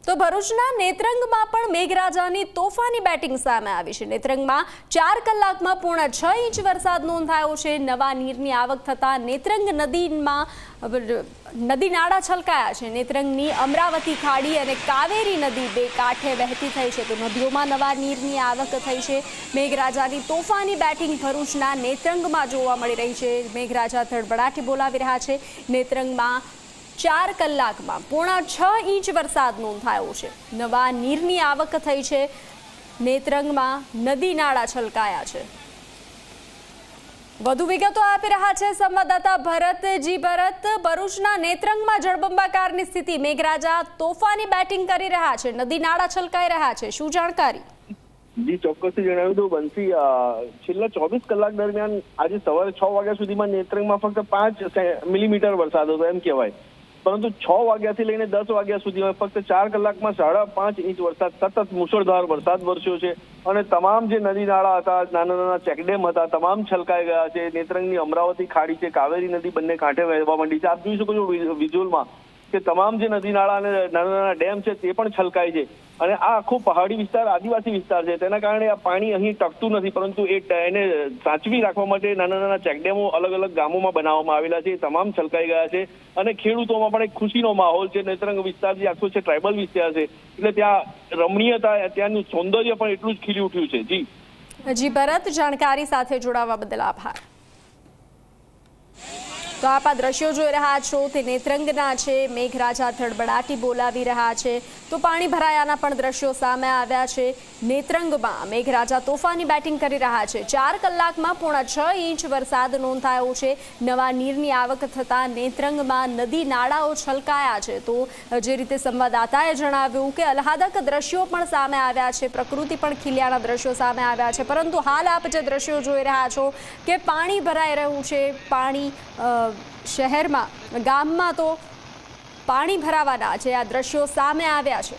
તો ભરૂચના નેત્રંગમાં પણ મેઘરાજાની તોફાની બેટિંગ સામે આવી છે। નેત્રંગમાં 4 કલાકમાં પૂર્ણ 6 ઇંચ વરસાદ નોંધાયો છે। નવા નીરની આવક થતાં નેત્રંગ નદીમાં નદી નાળા છલકાયા છે। નેત્રંગની અમરાવતી ખાડી અને કાવેરી નદી બે કાંઠે વહેતી થઈ છે, તો નદીઓમાં નવા નીરની આવક થઈ છે। મેઘરાજાની તોફાની બેટિંગ ભરૂચના નેત્રંગમાં જોવા મળી રહી છે। મેઘરાજા ધડબડાટી બોલાવી રહ્યા છે। નેત્રંગમાં 4 કલાકમાં પોણા 6 ઇંચ વરસાદ નોંધાયો છે। નવા નીરની આવક થઈ છે। નેત્રંગમાં નદી નાળા છલકાયા છે। વધુ વિગતો આપી રહ્યા છે સંવાદદાતા ભરતજી। ભરત, ભરૂચના નેત્રંગમાં જળબંબાકારની સ્થિતિ, મેઘરાજા તોફાની બેટિંગ કરી રહ્યા છે, નદી નાળા છલકાઈ રહ્યા છે, શું જાણકારી? જી, ચોક્કસથી જણાવ્યું તો બંસી, છેલ્લા 24 કલાક દરમિયાન આજે સવારે 6 વાગ્યા સુધીમાં નેત્રંગમાં ફક્ત 5 મિલીમીટર વરસાદ હતો એમ કહેવાય, પરંતુ 6 વાગ્યાથી લઈને 10 વાગ્યા સુધીમાં ફક્ત 4 કલાકમાં 5.5 ઇંચ વરસાદ, સતત મુશળધાર વરસાદ વરસ્યો છે અને તમામ જે નદી નાળા હતા, નાના નાના ચેકડેમ હતા, તમામ છલકાઈ ગયા છે। નેત્રંગની અમરાવતી ખાડી છે, કાવેરી નદી બંને કાંઠે વહેવા માંડી છે। આપ જોઈ શકો છો વિઝ્યુઅલમાં કે તમામ જે નદી નાળા અને નાના નાના ડેમ છે તે પણ છલકાય છે અને આ આખો પહાડી વિસ્તાર, આદિવાસી વિસ્તાર છે, તેના કારણે આ પાણી અહીં ટકતું નથી, પરંતુ એને સાચવી રાખવા માટે નાના નાના ચેકડેમો અલગ અલગ ગામોમાં બનાવવામાં આવેલા છે, તમામ છલકાઈ ગયા છે અને ખેડૂતોમાં પણ એક ખુશીનો માહોલ છે। નેત્રંગ વિસ્તાર જે આખો છે ટ્રાઇબલ વિસ્તાર છે, એટલે ત્યાં રમણીયતા, ત્યાંનું સૌંદર્ય પણ એટલું જ ખીલી ઉઠ્યું છે। જી ભરત, જાણકારી સાથે જોડાવા બદલ આભાર। તો આપ આ દ્રશ્યો જોઈ રહ્યા છો તે નેત્રંગના છે। મેઘરાજા ધડબડાટી બોલાવી રહ્યા છે, તો પાણી ભરાયાના પણ દ્રશ્યો સામે આવ્યા છે। નેત્રંગમાં મેઘરાજા તોફાની બેટિંગ કરી રહ્યા છે। 4 કલાકમાં પોણા 6 ઇંચ વરસાદ નોંધાયો છે। નવા નીરની આવક થતાં નેત્રંગમાં નદી નાળાઓ છલકાયા છે। તો જે રીતે સંવાદદાતાએ જણાવ્યું કે આહલાદક દ્રશ્યો પણ સામે આવ્યા છે, પ્રકૃતિ પણ ખીલ્યાના દ્રશ્યો સામે આવ્યા છે, પરંતુ હાલ આપ જે દ્રશ્યો જોઈ રહ્યા છો કે પાણી ભરાઈ રહ્યું છે। પાણી શહેરમાં, ગામમાં તો પાણી ભરાવાના જે આ દ્રશ્યો સામે આવ્યા છે।